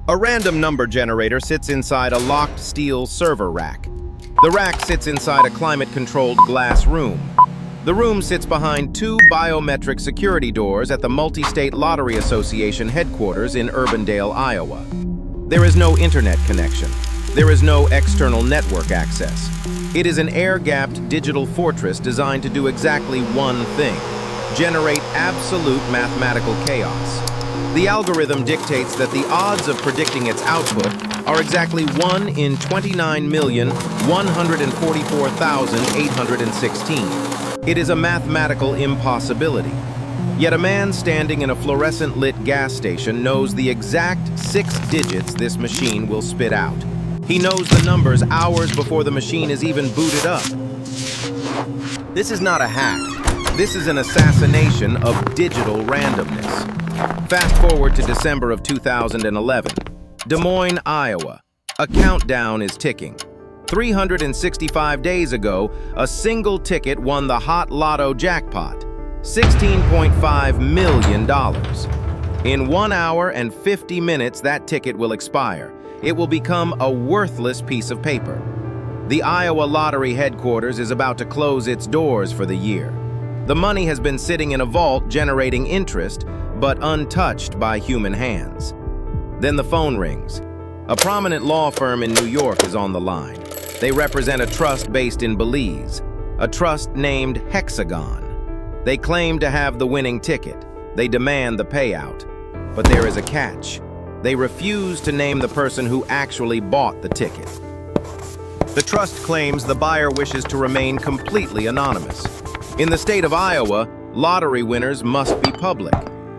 A random number generator sits inside a locked steel server rack. The rack sits inside a climate-controlled glass room. The room sits behind two biometric security doors at the Multi-State Lottery Association headquarters in Urbandale, Iowa. There is no internet connection. There is no external network access. It is an air-gapped digital fortress designed to do exactly one thing: generate absolute mathematical chaos. The algorithm dictates that the odds of predicting its output are exactly 1 in 29,144,816. It is a mathematical impossibility. Yet a man standing in a fluorescent-lit gas station knows the exact 6 digits this machine will spit out. He knows the numbers hours before the machine is even booted up. This is not a hack. This is an assassination of digital randomness. Fast forward to December of 2011. Des Moines, Iowa. A countdown is ticking. 365 days ago, a single ticket won the hot lotto jackpot, $16.5 million. In 1 hour and 50 minutes, that ticket will expire. It will become a worthless piece of paper. The Iowa Lottery headquarters is about to close its doors for the year. The money has been sitting in a vault generating interest, but untouched by human hands. Then the phone rings. A prominent law firm in New York is on the line. They represent a trust based in Belize, a trust named Hexagon. They claim to have the winning ticket. They demand the payout. But there is a catch. They refuse to name the person who actually bought the ticket. The trust claims the buyer wishes to remain completely anonymous. In the state of Iowa, lottery winners must be public.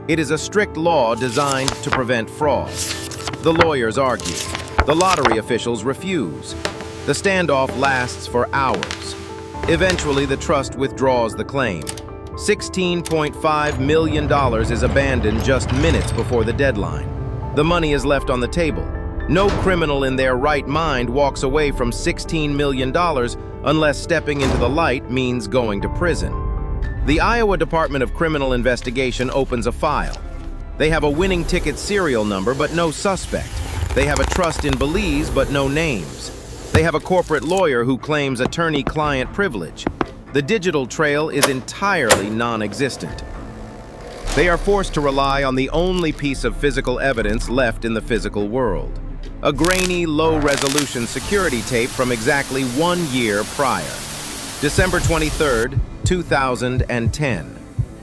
It is a strict law designed to prevent fraud. The lawyers argue. The lottery officials refuse. The standoff lasts for hours. Eventually, the trust withdraws the claim. $16.5 million is abandoned just minutes before the deadline. The money is left on the table. No criminal in their right mind walks away from $16 million unless stepping into the light means going to prison. The Iowa Department of Criminal Investigation opens a file. They have a winning ticket serial number, but no suspect. They have a trust in Belize, but no names. They have a corporate lawyer who claims attorney-client privilege. The digital trail is entirely non-existent. They are forced to rely on the only piece of physical evidence left in the physical world: a grainy, low-resolution security tape from exactly 1 year prior. December 23rd, 2010,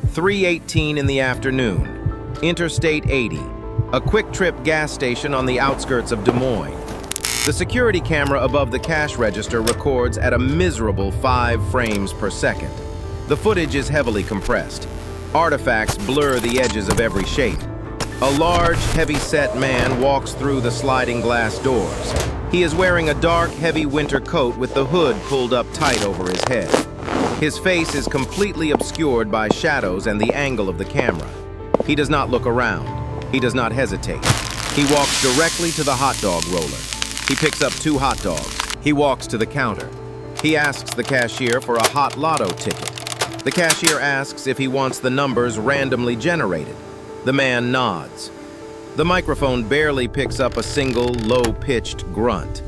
3:18 in the afternoon, Interstate 80, a quick-trip gas station on the outskirts of Des Moines. The security camera above the cash register records at a miserable 5 frames per second. The footage is heavily compressed. Artifacts blur the edges of every shape. A large, heavy-set man walks through the sliding glass doors. He is wearing a dark, heavy winter coat with the hood pulled up tight over his head. His face is completely obscured by shadows and the angle of the camera. He does not look around. He does not hesitate. He walks directly to the hot dog roller. He picks up 2 hot dogs. He walks to the counter. He asks the cashier for a hot lotto ticket. The cashier asks if he wants the numbers randomly generated. The man nods. The microphone barely picks up a single low-pitched grunt.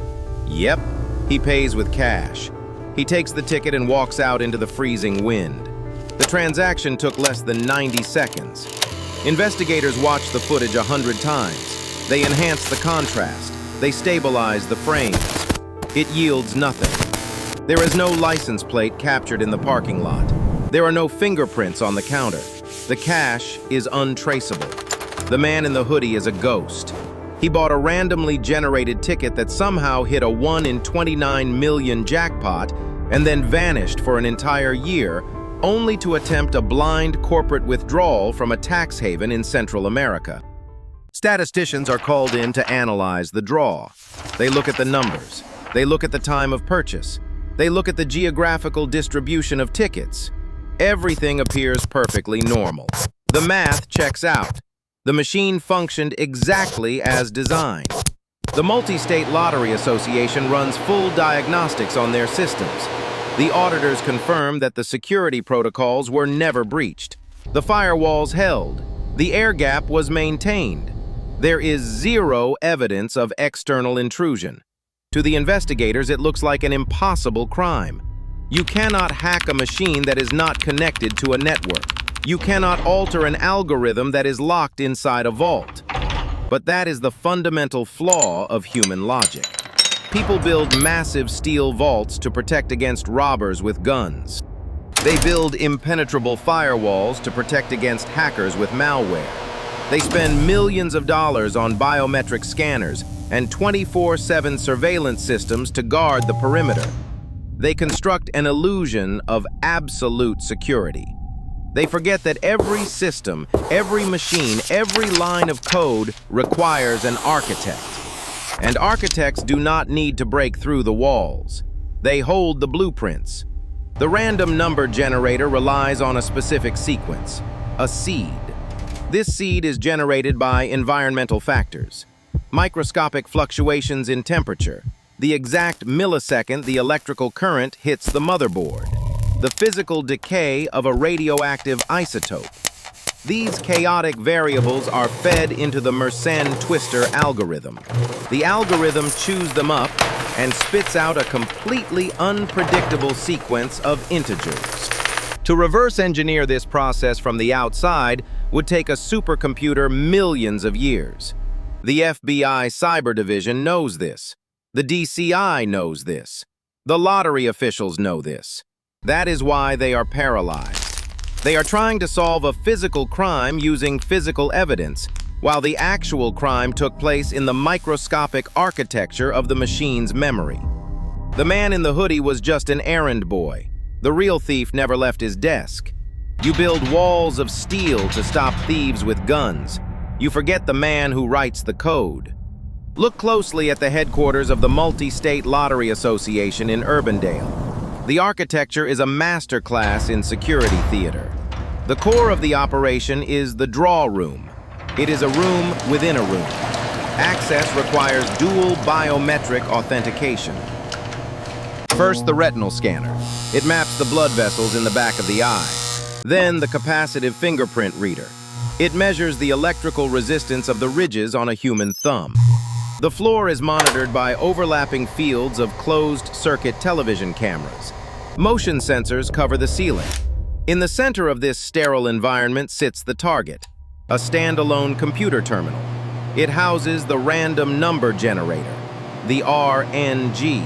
Yep, he pays with cash. He takes the ticket and walks out into the freezing wind. The transaction took less than 90 seconds. Investigators watch the footage 100 times. They enhance the contrast. They stabilize the frames. It yields nothing. There is no license plate captured in the parking lot. There are no fingerprints on the counter. The cash is untraceable. The man in the hoodie is a ghost. He bought a randomly generated ticket that somehow hit a 1 in 29 million jackpot and then vanished for an entire year, only to attempt a blind corporate withdrawal from a tax haven in Central America. Statisticians are called in to analyze the draw. They look at the numbers. They look at the time of purchase. They look at the geographical distribution of tickets. Everything appears perfectly normal. The math checks out. The machine functioned exactly as designed. The Multi-State Lottery Association runs full diagnostics on their systems. The auditors confirm that the security protocols were never breached. The firewalls held. The air gap was maintained. There is zero evidence of external intrusion. To the investigators, it looks like an impossible crime. You cannot hack a machine that is not connected to a network. You cannot alter an algorithm that is locked inside a vault. But that is the fundamental flaw of human logic. People build massive steel vaults to protect against robbers with guns. They build impenetrable firewalls to protect against hackers with malware. They spend millions of dollars on biometric scanners and 24/7 surveillance systems to guard the perimeter. They construct an illusion of absolute security. They forget that every system, every machine, every line of code requires an architect. And architects do not need to break through the walls. They hold the blueprints. The random number generator relies on a specific sequence, a seed. This seed is generated by environmental factors, microscopic fluctuations in temperature, the exact millisecond the electrical current hits the motherboard, the physical decay of a radioactive isotope. These chaotic variables are fed into the Mersenne twister algorithm. The algorithm chews them up and spits out a completely unpredictable sequence of integers. To reverse engineer this process from the outside would take a supercomputer millions of years. The FBI Cyber Division knows this. The DCI knows this. The lottery officials know this. That is why they are paralyzed. They are trying to solve a physical crime using physical evidence, while the actual crime took place in the microscopic architecture of the machine's memory. The man in the hoodie was just an errand boy. The real thief never left his desk. You build walls of steel to stop thieves with guns. You forget the man who writes the code. Look closely at the headquarters of the Multi-State Lottery Association in Urbandale. The architecture is a masterclass in security theater. The core of the operation is the draw room. It is a room within a room. Access requires dual biometric authentication. First, the retinal scanner. It maps the blood vessels in the back of the eye. Then, the capacitive fingerprint reader. It measures the electrical resistance of the ridges on a human thumb. The floor is monitored by overlapping fields of closed-circuit television cameras. Motion sensors cover the ceiling. In the center of this sterile environment sits the target, a standalone computer terminal. It houses the random number generator, the RNG.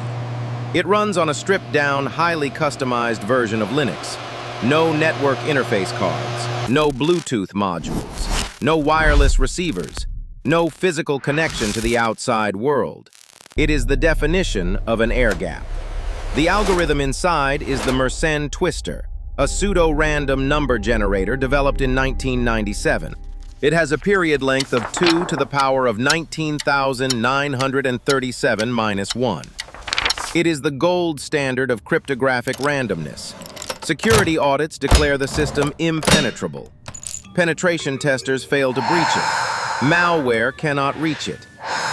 It runs on a stripped-down, highly customized version of Linux. No network interface cards, no Bluetooth modules, no wireless receivers, no physical connection to the outside world. It is the definition of an air gap. The algorithm inside is the Mersenne twister, a pseudo-random number generator developed in 1997. It has a period length of 2 to the power of 19,937 minus 1. It is the gold standard of cryptographic randomness. Security audits declare the system impenetrable. Penetration testers fail to breach it. Malware cannot reach it.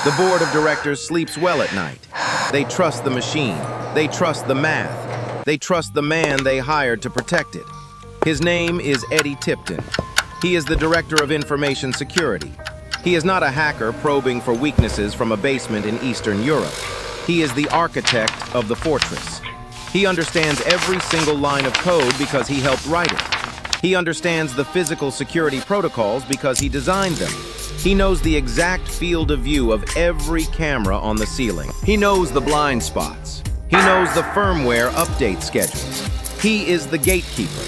The board of directors sleeps well at night. They trust the machine. They trust the math. They trust the man they hired to protect it. His name is Eddie Tipton. He is the Director of Information Security. He is not a hacker probing for weaknesses from a basement in Eastern Europe. He is the architect of the fortress. He understands every single line of code because he helped write it. He understands the physical security protocols because he designed them. He knows the exact field of view of every camera on the ceiling. He knows the blind spots. He knows the firmware update schedules. He is the gatekeeper.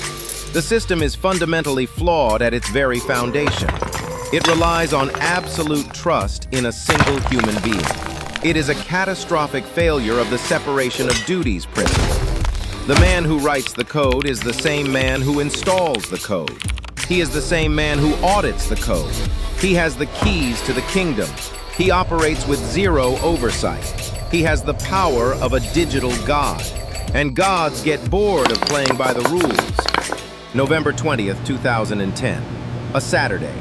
The system is fundamentally flawed at its very foundation. It relies on absolute trust in a single human being. It is a catastrophic failure of the separation of duties principle. The man who writes the code is the same man who installs the code. He is the same man who audits the code. He has the keys to the kingdom. He operates with zero oversight. He has the power of a digital god. And gods get bored of playing by the rules. November 20th, 2010. A Saturday.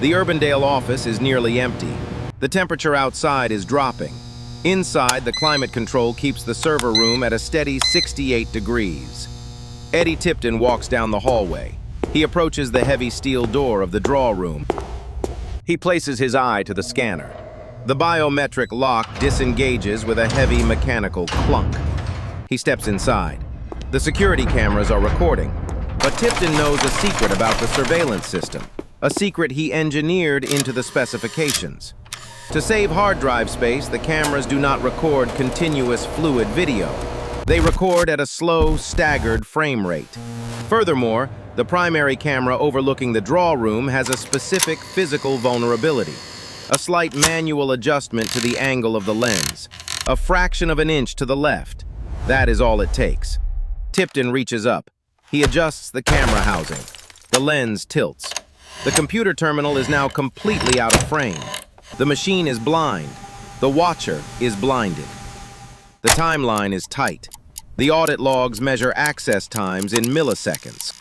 The Urbandale office is nearly empty. The temperature outside is dropping. Inside, the climate control keeps the server room at a steady 68 degrees. Eddie Tipton walks down the hallway. He approaches the heavy steel door of the draw room. He places his eye to the scanner. The biometric lock disengages with a heavy mechanical clunk. He steps inside. The security cameras are recording, but Tipton knows a secret about the surveillance system, a secret he engineered into the specifications. To save hard drive space, the cameras do not record continuous fluid video. They record at a slow, staggered frame rate. Furthermore, the primary camera overlooking the draw room has a specific physical vulnerability, a slight manual adjustment to the angle of the lens, a fraction of an inch to the left. That is all it takes. Tipton reaches up. He adjusts the camera housing. The lens tilts. The computer terminal is now completely out of frame. The machine is blind. The watcher is blinded. The timeline is tight. The audit logs measure access times in milliseconds.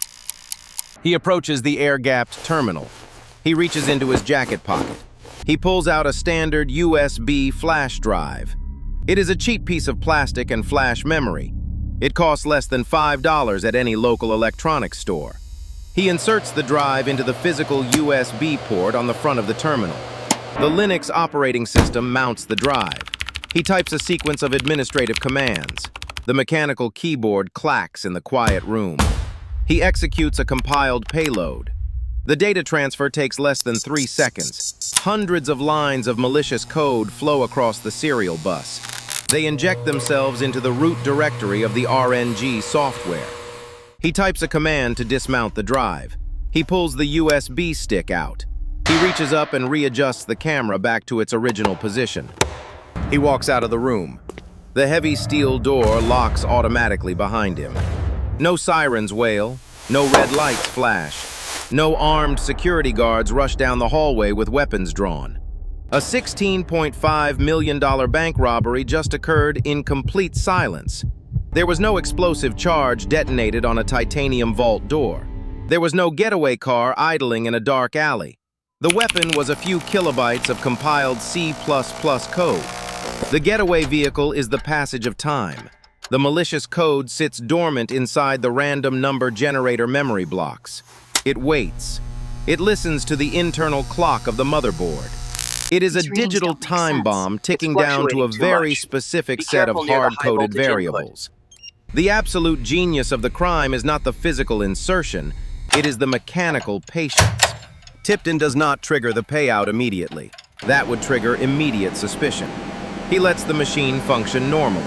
He approaches the air-gapped terminal. He reaches into his jacket pocket. He pulls out a standard USB flash drive. It is a cheap piece of plastic and flash memory. It costs less than $5 at any local electronics store. He inserts the drive into the physical USB port on the front of the terminal. The Linux operating system mounts the drive. He types a sequence of administrative commands. The mechanical keyboard clacks in the quiet room. He executes a compiled payload. The data transfer takes less than 3 seconds. Hundreds of lines of malicious code flow across the serial bus. They inject themselves into the root directory of the RNG software. He types a command to dismount the drive. He pulls the USB stick out. He reaches up and readjusts the camera back to its original position. He walks out of the room. The heavy steel door locks automatically behind him. No sirens wail, no red lights flash. No armed security guards rush down the hallway with weapons drawn. A $16.5 million bank robbery just occurred in complete silence. There was no explosive charge detonated on a titanium vault door. There was no getaway car idling in a dark alley. The weapon was a few kilobytes of compiled C++ code. The getaway vehicle is the passage of time. The malicious code sits dormant inside the random number generator memory blocks. It waits. It listens to the internal clock of the motherboard. It is a digital time bomb ticking down to a very specific set of hard-coded variables. The absolute genius of the crime is not the physical insertion, it is the mechanical patience. Tipton does not trigger the payout immediately. That would trigger immediate suspicion. He lets the machine function normally.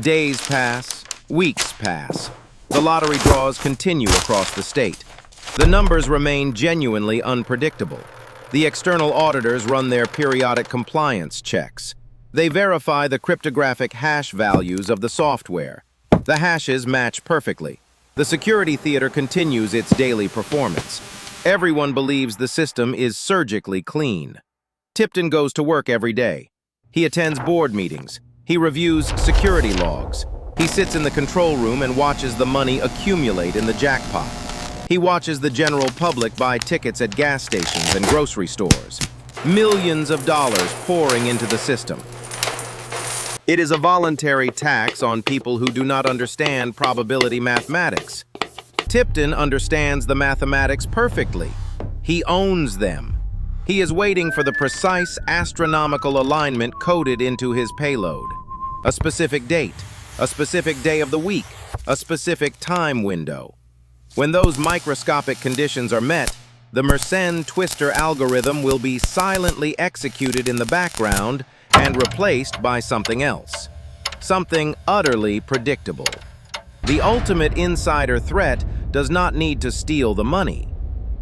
Days pass, weeks pass. The lottery draws continue across the state. The numbers remain genuinely unpredictable. The external auditors run their periodic compliance checks. They verify the cryptographic hash values of the software. The hashes match perfectly. The security theater continues its daily performance. Everyone believes the system is surgically clean. Tipton goes to work every day. He attends board meetings. He reviews security logs. He sits in the control room and watches the money accumulate in the jackpot. He watches the general public buy tickets at gas stations and grocery stores. Millions of dollars pouring into the system. It is a voluntary tax on people who do not understand probability mathematics. Tipton understands the mathematics perfectly. He owns them. He is waiting for the precise astronomical alignment coded into his payload. A specific date, a specific day of the week, a specific time window. When those microscopic conditions are met, the Mersenne twister algorithm will be silently executed in the background and replaced by something else. Something utterly predictable. The ultimate insider threat does not need to steal the money.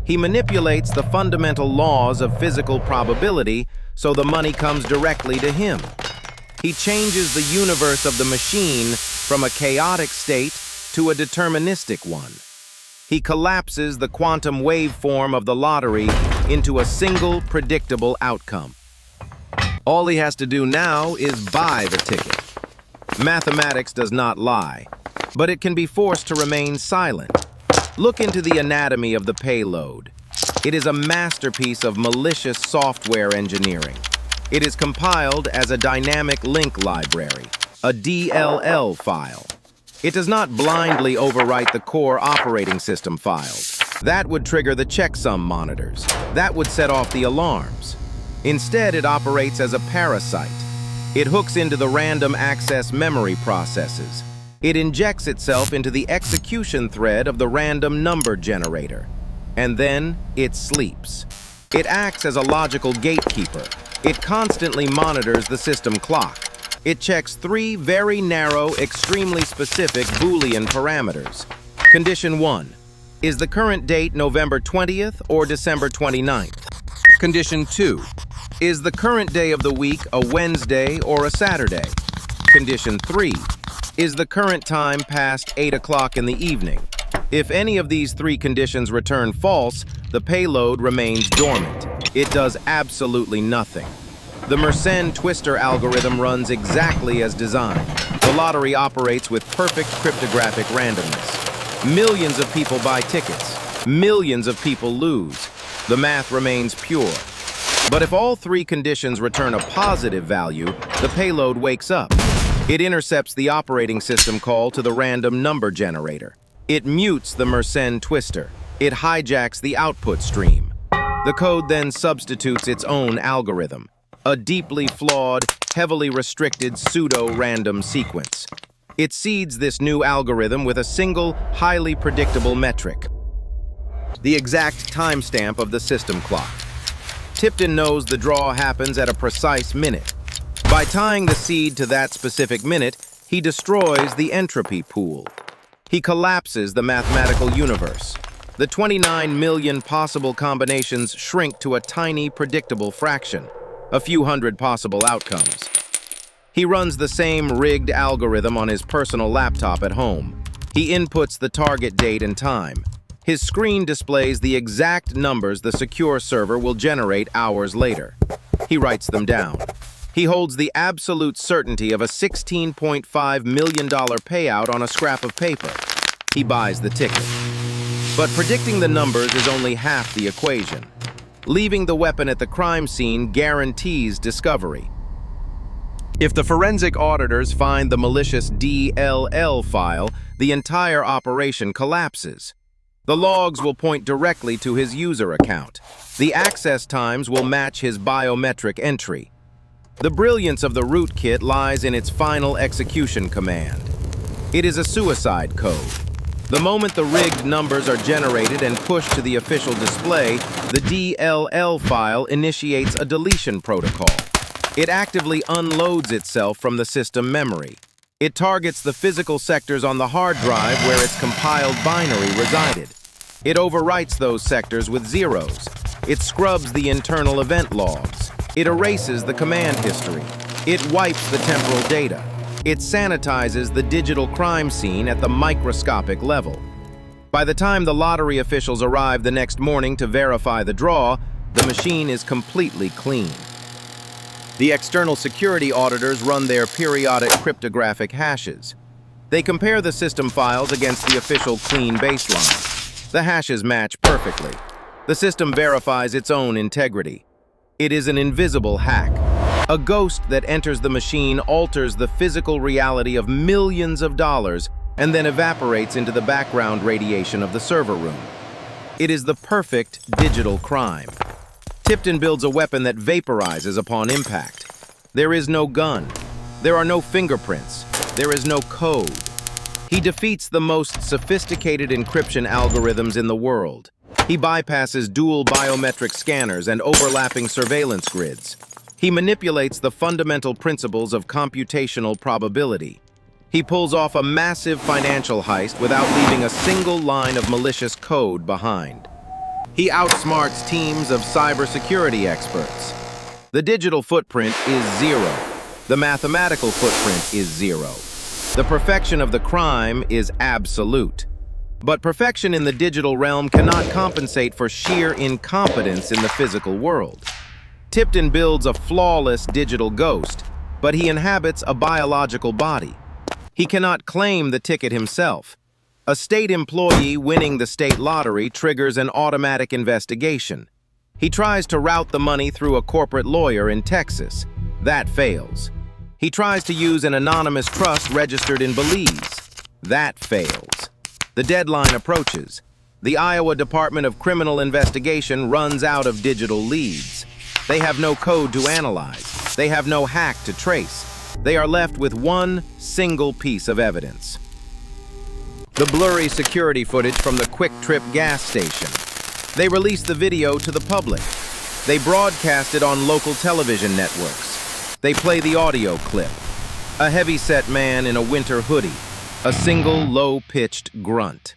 He manipulates the fundamental laws of physical probability so the money comes directly to him. He changes the universe of the machine from a chaotic state to a deterministic one. He collapses the quantum waveform of the lottery into a single predictable outcome. All he has to do now is buy the ticket. Mathematics does not lie, but it can be forced to remain silent. Look into the anatomy of the payload. It is a masterpiece of malicious software engineering. It is compiled as a dynamic link library, a DLL file. It does not blindly overwrite the core operating system files. That would trigger the checksum monitors. That would set off the alarms. Instead, it operates as a parasite. It hooks into the random access memory processes. It injects itself into the execution thread of the random number generator. And then it sleeps. It acts as a logical gatekeeper. It constantly monitors the system clock. It checks 3 very narrow, extremely specific Boolean parameters. Condition 1. Is the current date November 20th or December 29th? Condition 2. Is the current day of the week a Wednesday or a Saturday? Condition 3. Is the current time past 8 o'clock in the evening? If any of these 3 conditions return false, the payload remains dormant. It does absolutely nothing. The Mersenne twister algorithm runs exactly as designed. The lottery operates with perfect cryptographic randomness. Millions of people buy tickets. Millions of people lose. The math remains pure. But if all 3 conditions return a positive value, the payload wakes up. It intercepts the operating system call to the random number generator. It mutes the Mersenne twister. It hijacks the output stream. The code then substitutes its own algorithm, a deeply flawed, heavily restricted pseudo-random sequence. It seeds this new algorithm with a single, highly predictable metric: the exact timestamp of the system clock. Tipton knows the draw happens at a precise minute. By tying the seed to that specific minute, he destroys the entropy pool. He collapses the mathematical universe. The 29 million possible combinations shrink to a tiny, predictable fraction, a few hundred possible outcomes. He runs the same rigged algorithm on his personal laptop at home. He inputs the target date and time. His screen displays the exact numbers the secure server will generate hours later. He writes them down. He holds the absolute certainty of a $16.5 million payout on a scrap of paper. He buys the ticket. But predicting the numbers is only half the equation. Leaving the weapon at the crime scene guarantees discovery. If the forensic auditors find the malicious DLL file, the entire operation collapses. The logs will point directly to his user account. The access times will match his biometric entry. The brilliance of the Rootkit lies in its final execution command. It is a suicide code. The moment the rigged numbers are generated and pushed to the official display, the DLL file initiates a deletion protocol. It actively unloads itself from the system memory. It targets the physical sectors on the hard drive where its compiled binary resided. It overwrites those sectors with zeros. It scrubs the internal event logs. It erases the command history. It wipes the temporal data. It sanitizes the digital crime scene at the microscopic level. By the time the lottery officials arrive the next morning to verify the draw, the machine is completely clean. The external security auditors run their periodic cryptographic hashes. They compare the system files against the official clean baseline. The hashes match perfectly. The system verifies its own integrity. It is an invisible hack. A ghost that enters the machine alters the physical reality of millions of dollars and then evaporates into the background radiation of the server room. It is the perfect digital crime. Tipton builds a weapon that vaporizes upon impact. There is no gun. There are no fingerprints. There is no code. He defeats the most sophisticated encryption algorithms in the world. He bypasses dual biometric scanners and overlapping surveillance grids. He manipulates the fundamental principles of computational probability. He pulls off a massive financial heist without leaving a single line of malicious code behind. He outsmarts teams of cybersecurity experts. The digital footprint is zero. The mathematical footprint is zero. The perfection of the crime is absolute. But perfection in the digital realm cannot compensate for sheer incompetence in the physical world. Tipton builds a flawless digital ghost, but he inhabits a biological body. He cannot claim the ticket himself. A state employee winning the state lottery triggers an automatic investigation. He tries to route the money through a corporate lawyer in Texas. That fails. He tries to use an anonymous trust registered in Belize. That fails. The deadline approaches. The Iowa Department of Criminal Investigation runs out of digital leads. They have no code to analyze. They have no hack to trace. They are left with one single piece of evidence. The blurry security footage from the Quick Trip gas station. They released the video to the public. They broadcast it on local television networks. They play the audio clip. A heavy-set man in a winter hoodie. A single low-pitched grunt.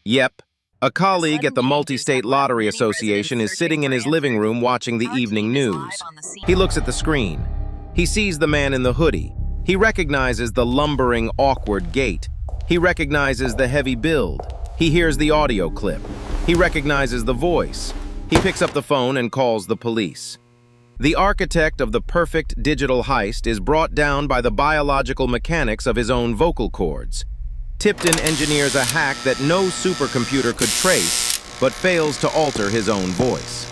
Yep. A colleague at the Multi-State Lottery Association is sitting in his living room watching the evening news. He looks at the screen. He sees the man in the hoodie. He recognizes the lumbering, awkward gait. He recognizes the heavy build. He hears the audio clip. He recognizes the voice. He picks up the phone and calls the police. The architect of the perfect digital heist is brought down by the biological mechanics of his own vocal cords. Tipton engineers a hack that no supercomputer could trace, but fails to alter his own voice.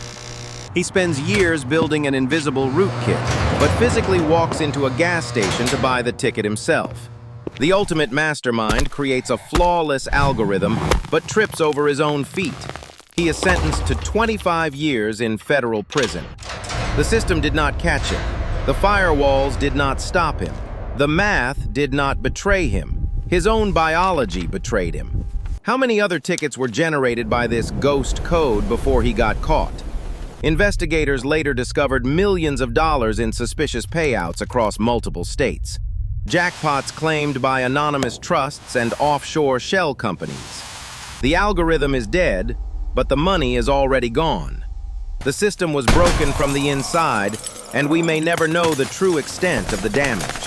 He spends years building an invisible rootkit, but physically walks into a gas station to buy the ticket himself. The ultimate mastermind creates a flawless algorithm, but trips over his own feet. He is sentenced to 25 years in federal prison. The system did not catch him. The firewalls did not stop him. The math did not betray him. His own biology betrayed him. How many other tickets were generated by this ghost code before he got caught? Investigators later discovered millions of dollars in suspicious payouts across multiple states. Jackpots claimed by anonymous trusts and offshore shell companies. The algorithm is dead, but the money is already gone. The system was broken from the inside, and we may never know the true extent of the damage.